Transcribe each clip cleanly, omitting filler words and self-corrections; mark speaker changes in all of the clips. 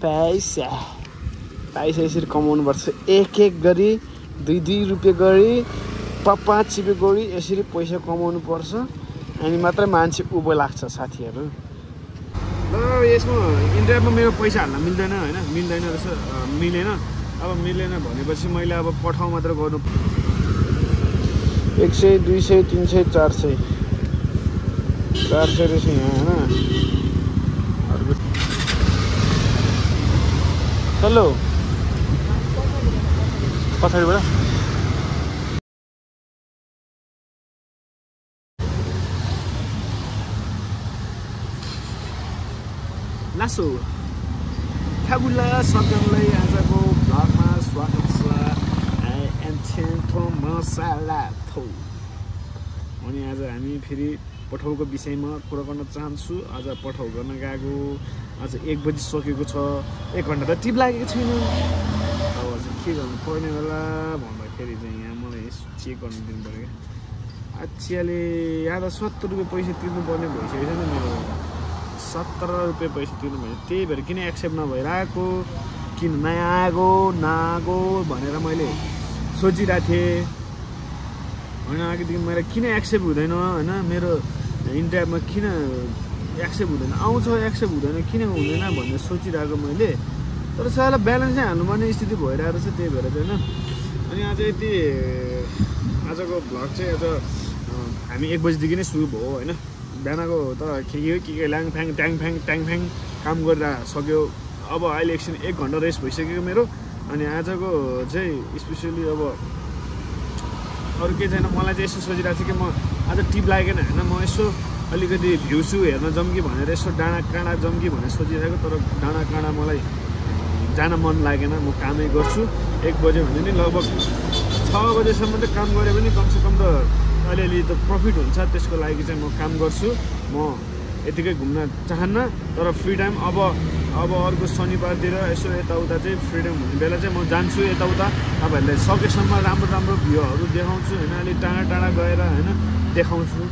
Speaker 1: पैसा पैसा यसरी कमाउनुपर्छ एक गरी 2 रुपियाँ गरी 5 रुपियाँ गरी यसरी पैसा कमाउनु पर्छ अनि मात्रै मान्छे उभो लाग्छ साथीहरू। ल यसमा इन्डियामा मेरो पैसा हाल्न मिल्दैन हैन, मिल्दैन रहेछ, मिलेन। अब मिलेन भनेपछि मैले अब पठाउ मात्र गर्नु। 100 200 300 400 रहेछ यहाँ हैन। हेलो पछाडिबाट लासो फ्याबुला सबैलाई आजको भ्लगमा स्वागत छ। आई एम छेन्टो मसाला थौ। अनि आज हामी फेरि पठाउको विषयमा कुरा गर्न चाहन्छु। आज पठाउ गर्न गएको आज 1 बजी सकेको छ। 1 घन्टा त टिप लागेको छैन। अब चाहिँ के गर्नु पर्ने होला भन्दाखेरि चाहिँ यहाँ मलाई चेक गर्नु दिनु पर्यो क्या। आचियाले यहाँ त 70 रुपियाँ पैसा तिर्नुपर्ने भइसकेको छ नि मेरो। 17 रुपियाँ पैसा तिर्नु भयो। त्यही भएर किन एक्सेप्ट नभइरहेको, किन नयाँ आएको नआएको भनेर मैले सोचिरहेको थिएँ होइन। अघिदेखि मेरो किन एक्सेप्ट हुँदैन होइन, मेरो इन्डियामा किन एक्सेप्ट हुँदैन, आउँछ एक्सेप्ट हुँदैन, किन हुँदैन भनेर सोचिरहेको मैले। तर साला ब्यालेन्स चाहिँ हाल्नुपर्ने स्थिति भइरहेको छ। त्यही भएर चाहिँ होइन। अनि आज यति आजको भ्लग चाहिँ आज हामी 1 बजीदेखि नै सुरु भयो होइन। बिहानको त के ल्याङफ्याङ ट्याङफ्याङ काम गरेर सक्यो। अब अहिले एकछिन 1 घन्टा रेस्ट भइसक्यो मेरो। अनि आजको चाहिँ स्पेसली अब अरू केही छैन। मलाई चाहिँ यसो सोचिरहेको छु कि म आज टिप लागेन होइन, म यसो अलिकति भ्युसु हेर्न जाउँ कि भनेर यसो डाँडा काँडा जाउँ कि भनेर सोचिरहेको। तर डाँडा काँडा मलाई जान मन लागेन। म कामै गर्छु। 1 बजे भने नि लगभग 6 बजेसम्म त काम गऱ्यो भने कमसेकम त अलिअलि त प्रफिट हुन्छ। त्यसको लागि चाहिँ म काम गर्छु। म यतिकै घुम्न चाहन्न। तर फ्री टाइम अब अर्को शनिबारतिर यसो यताउता चाहिँ फ्रिडम हुने बेला चाहिँ म जान्छु यताउता। तपाईँहरूलाई सकेसम्म राम्रो भ्यूहरू देखाउँछु होइन। अलिक टाढा गएर होइन देखाउँछु।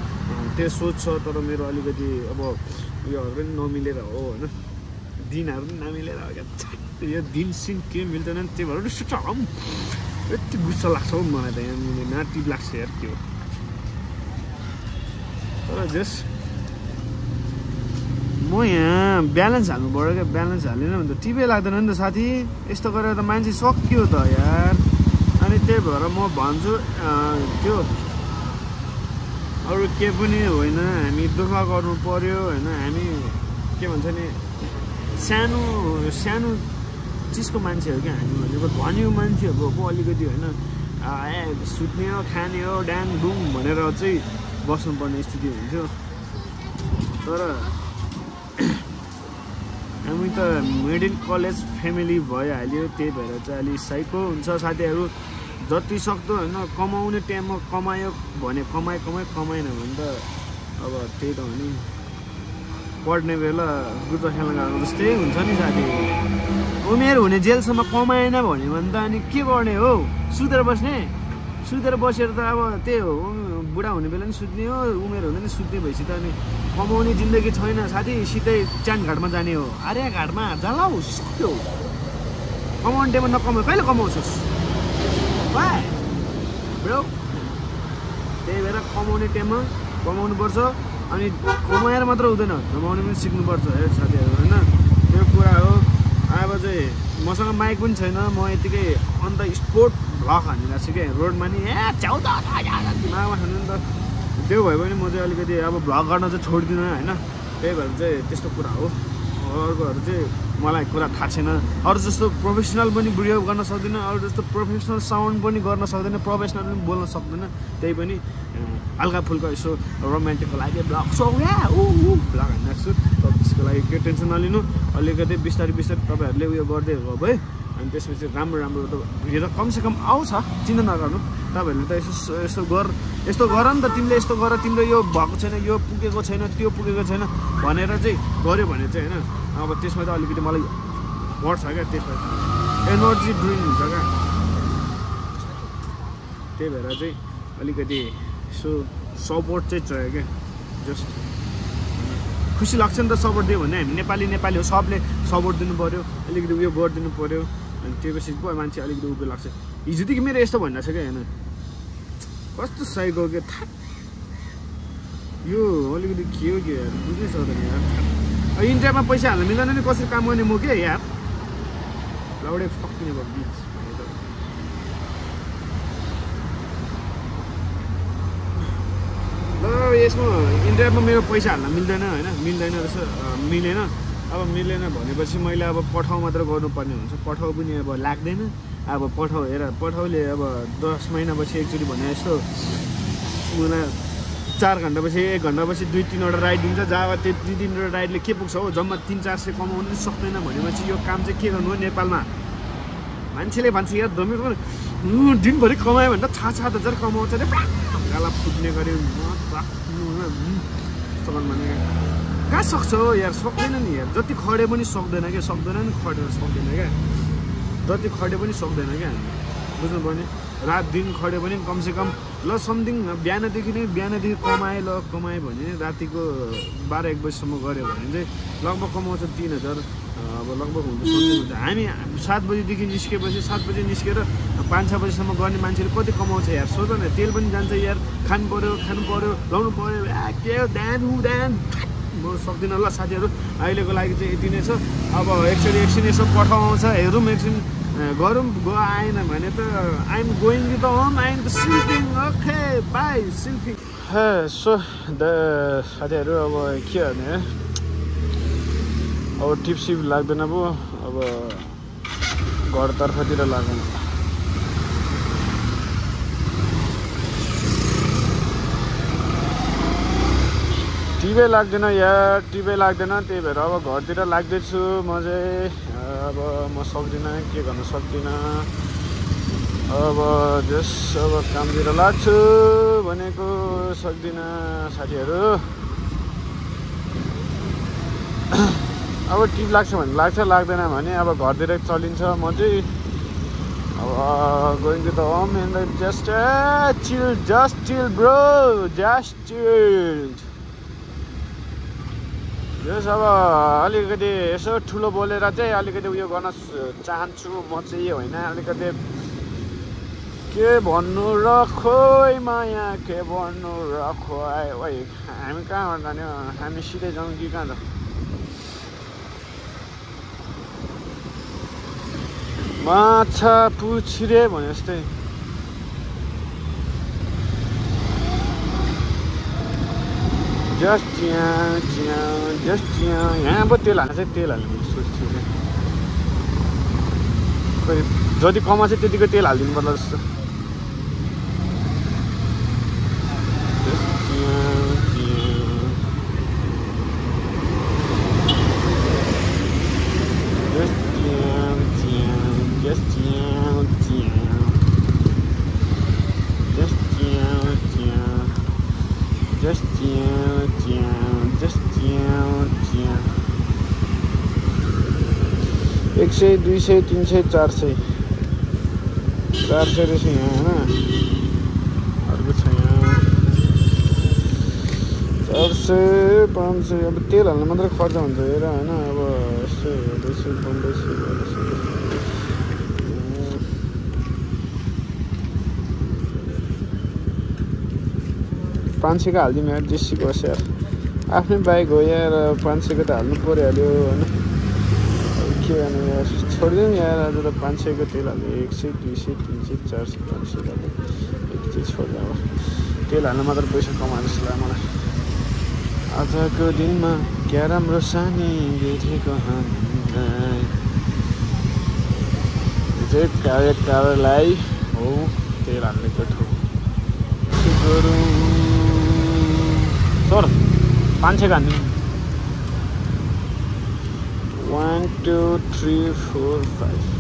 Speaker 1: त्यो सोच छ। तर मेरो अलिकति अब उयोहरू पनि नमिलेर हो होइन, दिनहरू पनि नमिलेर हो क्या। यो दिन सिन के मिल्दैन त्यही भएर यति गुस्सा लाग्छ हौ मलाई त। यहाँ मिलेन टिप लाग्छ यार के हो। तर जस म यहाँ ब्यालेन्स हाल्नु पऱ्यो क्या। ब्यालेन्स हालेन भने त टिपै लाग्दैन नि त साथी। यस्तो गरेर त मान्छे सक्यो त यार। अनि त्यही भएर म भन्छु त्यो अरू के पनि होइन, हामी दुःख गर्नु पर्यो होइन। हामी के भन्छ नि सानो चिजको मान्छे हो क्या हामी भनेको। धनी मान्छे हो पो अलिकति होइन, सुत्ने हो खाने हो ड्याङ डुङ भनेर चाहिँ बस्नुपर्ने स्थिति हुन्थ्यो। तर हामी त मिडल क्लास फ्यामिली भइहाल्यो। त्यही भएर चाहिँ अलिक साइको हुन्छ साथीहरू। जति सक्दो होइन कमाउने टाइममा कमायो भने कमाएन भने त अब त्यही त हो नि। पढ्ने बेला गुच्चा खेल्न गएको जस्तै हुन्छ नि साथी। उमेर हुने जेलसम्म कमाएन भने त अनि के गर्ने हो, सुतेर बसेर त अब त्यही हो। बुढा हुने बेला नि सुत्ने हो, उमेर हुँदा नि सुत्ने भएपछि त अनि कमाउने जिन्दगी छैन साथी। सिधै च्यानघाटमा जाने हो। आर्या घाटमा जलाऊ सक्यो। कमाउने टाइममा नकमाउ कहिले कमाउँछस् भाइ ब्रो। त्यही भएर कमाउने टाइममा कमाउनुपर्छ। अनि कमाएर मात्र हुँदैन, कमाउनु पनि सिक्नुपर्छ है साथीहरू होइन। त्यो कुरा हो। अब चाहिँ मसँग माइक पनि छैन। म यतिकै अन्त स्पोर्ट भ्लग हानिरहेको छु क्या रोडमा नि। दिमागमा खानु नि त। त्यो भयो भने म चाहिँ अलिकति अब भ्लग गर्न चाहिँ छोड्दिनँ होइन। त्यही भएर चाहिँ त्यस्तो कुरा हो। अर्कोहरू चाहिँ मलाई कुरा थाहा छैन। अरू जस्तो प्रोफेसनल पनि भिडियो गर्न सक्दैन, अरू जस्तो प्रोफेसनल साउन्ड पनि गर्न सक्दैन, प्रोफेसनल पनि बोल्न सक्दैन। त्यही पनि हल्का फुल्का यसो रोमान्टिकको लागि भ्लग भ्लग हानिरहेको छु। त्यसको लागि केही टेन्सन नलिनु। अलिकति बिस्तारै तपाईँहरूले उयो गर्दै हो है। अनि त्यसपछि राम्रो त भिडियो त कमसेकम आउँछ, चिन्ता नगर्नु। तपाईँहरूले त यस्तो गर नि त, तिमीले यस्तो गर, तिम्रो यो भएको छैन, यो पुगेको छैन, त्यो पुगेको छैन भनेर चाहिँ गऱ्यो भने चाहिँ होइन अब त्यसमा त अलिकति मलाई बढ्छ क्या। त्यसमा एनर्जी ड्रिङ्क हुन्छ क्या। त्यही भएर चाहिँ अलिकति यसो सपोर्ट चाहिँ चाहियो क्या। जस्ट खुसी लाग्छ नि त सपोर्ट दियो भने हामी नेपाली नेपाली हो सबले सपोर्ट दिनु पर्यो अलिकति उयो गरिदिनु पर्यो अनि त्यसपछि पो मान्छे अलिकति उयो लाग्छ हिजोदेखि मेरो यस्तो भनिरहेको छ क्या होइन कस्तो साइको के थाहा यो अलिकति के हो के यार बुझ्नै सक्दैन यार इन्डियामा पैसा हाल्न मिल्दैन नि कसरी काम गर्ने म के यार लाउडे फक्किने भयो बिच ल यसमा इन्डियामा मेरो पैसा हाल्न मिल्दैन होइन मिल्दैन रहेछ मिलेन अब मिलेन भनेपछि मैले अब पठाउ मात्र गर्नुपर्ने हुन्छ पठाउ पनि अब लाग्दैन अब पठाउ हेर पठाउले अब 10 महिनापछि एकचोटि भने जस्तो मलाई 4 घन्टापछि 1 घन्टापछि 2-3वटा राइड दिन्छ जहाँ त्यो 2-3वटा राइडले के पुग्छ हो जम्मा 300-400 कमाउनु पनि सक्दैन भनेपछि यो काम चाहिँ के गर्नु हो नेपालमा मान्छेले भन्छ यार दमी दिनभरि कमायो भने त 6-7 हजार कमाउँछ अरे गाला फुट्ने गऱ्यो कहाँ सक्छ हो यार सक्दैन नि यार जति खडे पनि सक्दैन क्या सक्दैन नि खडेर सक्दैन क्या जति खडे पनि सक्दैन क्या बुझ्नु पर्ने रात दिन खड्यो भने कमसेकम ल समथिङ बिहानदेखि कमाएँ भने रातिको 12-1 बजीसम्म गऱ्यो भने चाहिँ लगभग कमाउँछ 3,000 अब लगभग हुन्छ समथिङ हुन्छ हामी 7 बजीदेखि निस्केपछि 7 बजी निस्केर 5-6 बजीसम्म गर्ने मान्छेले कति कमाउँछ यार सोच न तेल पनि जान्छ यार खानु पर्यो लाउनु पर्यो के हो ध्यान म सक्दिनँ ल साथीहरू अहिलेको लागि चाहिँ यति नै छ अब एकछिन यसो पठाउँछ हेरौँ एकछिन गरौँ आएन भने त I'm going to the home I'm the sleeping okay bye sleeping so साथीहरू अब के गर्ने अब टिपसिप लाग्दैन पो अब घरतर्फतिर लाग्दैन टिभै लाग्दैन यार टिभै लाग्दैन त्यही भएर अब घरतिर लाग्दैछु म चाहिँ अब म सक्दिनँ के गर्न सक्दिनँ अब अब कामतिर लाग्छु भनेको सक्दिनँ साथीहरू अब टिप लाग्छ भने लाग्छ लाग्दैन भने अब घरतिर चलिन्छ म चाहिँ अब going to the home and just chill bro just chilled यस अब अलिकति यसो ठुलो बोलेर चाहिँ अलिकति उयो गर्न चाहन्छु म चाहिँ होइन अलिकति के भन्नु र खोइ माया के भन्नु र खोइ ओइ हामी कहाँबाट जाने हामी सिधै जाउँ कि कहाँ जाउँ माछा पुछिरे भने जस्तै जस्ट यहाँ पो तेल हाल्ने चाहिँ तेल हाल्ने सोच्छु खोइ जति कमाउँछ त्यतिको तेल हालिदिनु पर्ला जस्तो एक 100, 200, 300, 400 रहेछ यहाँ होइन अर्को छ यहाँ 400, 500 अब तेल हाल्नु मात्रै खर्च हुन्छ हेर होइन अब यस्तै 200, 500 को हालिदिउँ यार जेसीको होस् यार आफ्नै बाइक हो यार 500 को त हाल्नु परिहाल्यो होइन के गर्नु यार छोडिदिउँ यार आज त 500 को तेल हाल्यो 100, 200, 300, 400, 500 हाल्यो यति चाहिँ छोड्यो अब तेल हाल्नु मात्र पैसा कमायो जस्तो लाग्यो मलाई आजको दिनमा क्या राम्रो सानी भेटेको हामीलाई चाहिँ कार्यकारलाई हो तेल हाल्नेको ठुलो गरौँ सर 500 का हाल्नु 1 2 3 4 5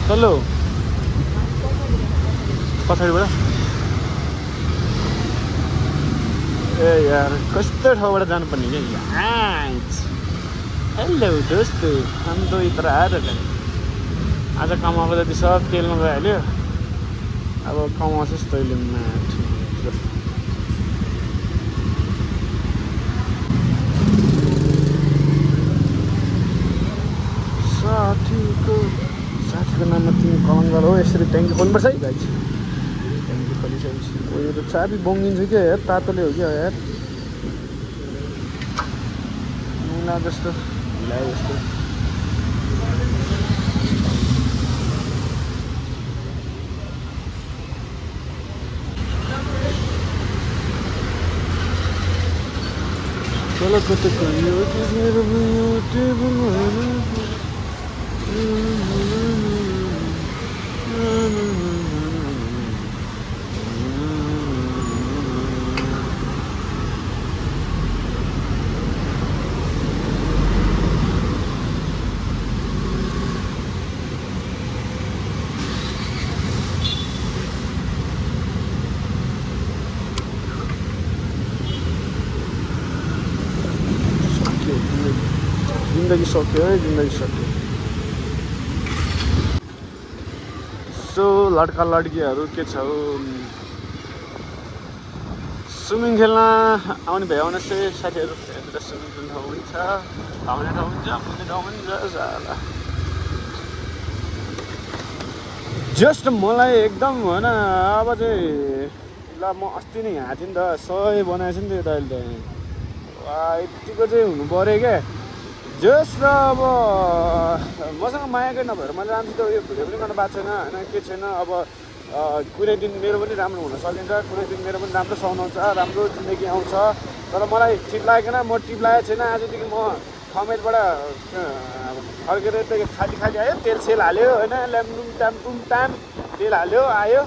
Speaker 1: चलो पछाडिबाट ए यार कस्तो ठाउँबाट जानुपर्ने क्या हेलो दोस्तो हम तो इधर आ रहे हैं आज कमाएको जति सब तेलमा गइहाल्यो अब कमाउँछस् तैँले माठ साथीको नाममा तिमी कलङ्क हो यसरी ट्याङ्की खोल्नुपर्छ है गाइज ट्याङ्की खोलिसकेपछि यो त चाबी बङ्गिन्छ क्या यार तातोले हो क्या यार मुला जस्तो ढिलायो जस्तो चलो कता गयो मेरो जिन्दगी सक्यो है जिन्दगी सक्यो सो लड्का लड्कीहरू के छ स्विमिङ खेल्न आउने भए आउनुहोस् है साथीहरू यता स्विमिङ खेल्ने ठाउँ पनि छ आउने ठाउँ पनि छ पुग्ने ठाउँ पनि छ जस्ट मलाई एकदम होइन अब चाहिँ ल म अस्ति नै यहाँ थिएँ नि त सय बनाएछु नि त यता अहिले त यतिको चाहिँ हुनु पऱ्यो क्या जस्ट र अब मसँग मायाकै नभएर मैले राम्रोसित उयो भिडियो पनि गर्न पाएको छैन होइन के छैन अब कुनै दिन मेरो पनि राम्रो हुन सकिन्छ कुनै दिन मेरो पनि राम्रो साउन्ड आउँछ राम्रो जिन्दगी आउँछ तर मलाई ठिक लागेन म टिप लागेको छैन आजदेखि म खमेरबाट फर्केर त्यो खाली खाली आयो तेल सेल हाल्यो होइन ल्याम्डुम ट्याम्टुम ट्याम तेल हाल्यो आयो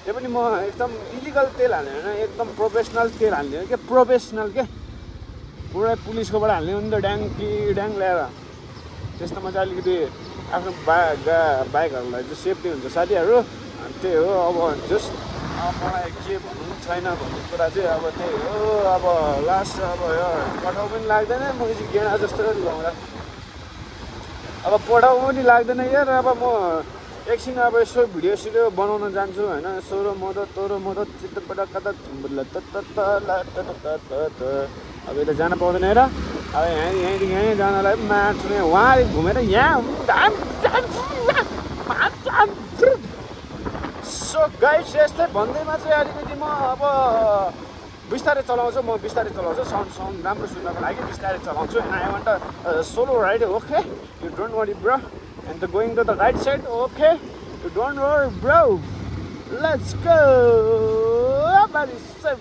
Speaker 1: त्यो पनि म एकदम इलिगल तेल हाल्ने होइन एकदम प्रोफेसनल तेल हाल्ने हो क्या प्रोफेसनल क्या पुरै पुलिसकोबाट हाल्ने हो नि त ड्याङ ल्याएर त्यस्तोमा चाहिँ अलिकति आफ्नो बाइकहरूलाई चाहिँ सेफ्टी हुन्छ साथीहरू अनि त्यही हो अब जस्ट मलाई के भन्नु पनि छैन भन्ने कुरा चाहिँ अब त्यही हो अब लास्ट अब पठाउ पनि लाग्दैन म चाहिँ गेडा जस्तो लगाउँदा अब पठाउ पनि लाग्दैन यार अब म एकछिन अब यसो भिडियो सिडियो बनाउन जान्छु होइन सोरो मदत तोरो मदत चित्तपटक कता अब यता जान पाउँदैन र अब यहीँदेखि यहीँ जानलाई पनि मार्छु उहाँदेखि घुमेर यहाँ सो गाइस यस्तै भन्दैमा चाहिँ अलिकति म अब बिस्तारै चलाउँछु साउन्ड राम्रो सुन्नको लागि बिस्तारै चलाउँछु and I want solo ride okay you don't worry bro and the going to the right side okay you don't worry bro let's go बारी सेभ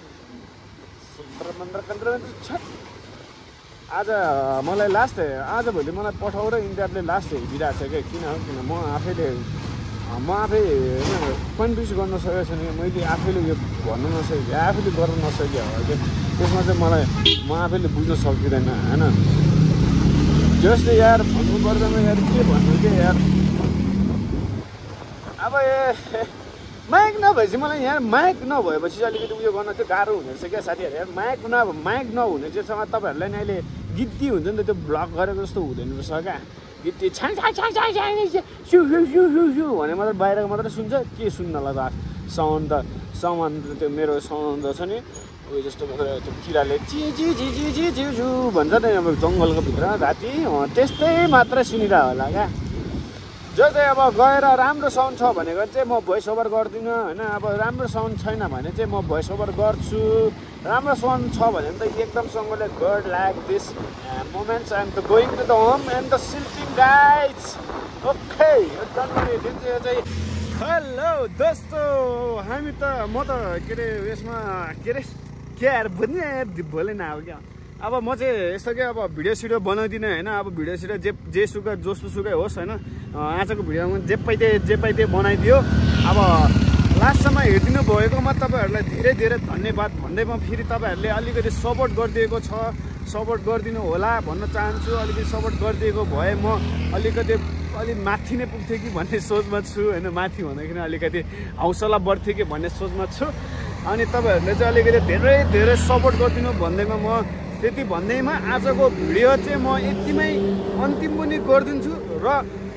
Speaker 1: आज मलाई लास्ट आजभोलि मलाई पठाउ र इन्डियाले लास्ट हेरिरहेको छ क्या किन म आफै कन्फ्युज गर्न सकेको छैन मैले आफैले यो भन्नु नसकेँ आफैले गर्न नसकेँ हो क्या त्यसमा चाहिँ मलाई म आफैले बुझ्न सकिँदैन होइन जसले यार भन्नु पर्दैन यार के भन्नु के यार अब माइक नभएपछि मलाई यहाँ माइक नभएपछि अलिकति उयो गर्न चाहिँ गाह्रो हुनेछ क्या साथीहरू यार माइक नहुने चाहिँसँग तपाईँहरूलाई नि अहिले गीत हुन्छ नि त त्यो ब्लग गरेको जस्तो हुँदैन रहेछ क्या गीत छ्या भने मात्रै बाहिरको मात्रै सुन्छ के सुन्नलाई त साउन्ड त्यो मेरो साउन्ड छ नि उयो जस्तो मात्रै त्यो किराले चिजु भन्छ नि अब जङ्गलको भित्र राति त्यस्तै मात्रै सुनिरह होला क्या जो चाहिँ अब गएर राम्रो साउन्ड छ भनेको चाहिँ म भोइस ओभर गर्दिनँ होइन अब राम्रो साउन्ड छैन भने चाहिँ म भोइस ओभर गर्छु राम्रो साउन्ड छ भने त एकदमसँगले god like this moments and the going to the home and the sleeping guys okay जनवरी दिन चाहिँ हेलो दोस्तो हामी त म त के अरे यसमा के यार बोले न अब क्या अब म चाहिँ यस्तो क्या अब भिडियो सिडियो बनाउँदिनँ होइन अब भिडियो सिडियो जेसुकै जोसुकै होस् होइन आजको भिडियोमा जे पाइदियो बनाइदियो अब लास्टसम्म हेरिदिनु भएकोमा तपाईँहरूलाई धेरै धेरै धन्यवाद भन्दै म फेरि तपाईँहरूले अलिकति सपोर्ट गरिदिएको छ सपोर्ट गरिदिनु होला भन्न चाहन्छु अलिकति सपोर्ट गरिदिएको भए म अलिकति अलि माथि नै पुग्थेँ कि भन्ने सोचमा छु होइन माथि भन्दाखेरि अलिकति हौसला बढ्थ्यो कि भन्ने सोचमा छु अनि तपाईँहरूले चाहिँ अलिकति धेरै धेरै सपोर्ट गरिदिनु भन्दैमा म त्यति भन्दैमा आजको भिडियो चाहिँ म यतिमै अन्तिम पनि गरिदिन्छु र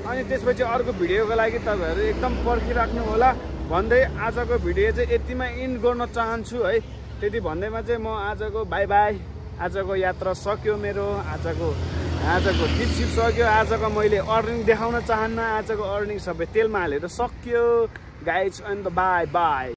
Speaker 1: अनि त्यसपछि अर्को भिडियोको लागि तपाईहरु एकदम पर्खिराख्नु होला भन्दै आजको भिडियो चाहिँ यतिमै इन्ड गर्न चाहन्छु है। त्यति भन्दैमा चाहिँ म आजको बाइ बाइ। आजको यात्रा सक्यो मेरो। आजको ट्रिप सक्यो। आजको मैले अर्निङ देखाउन चाहन्न। आजको अर्निङ सबै तेलमा हालेर सक्यो गाइज। And bye bye.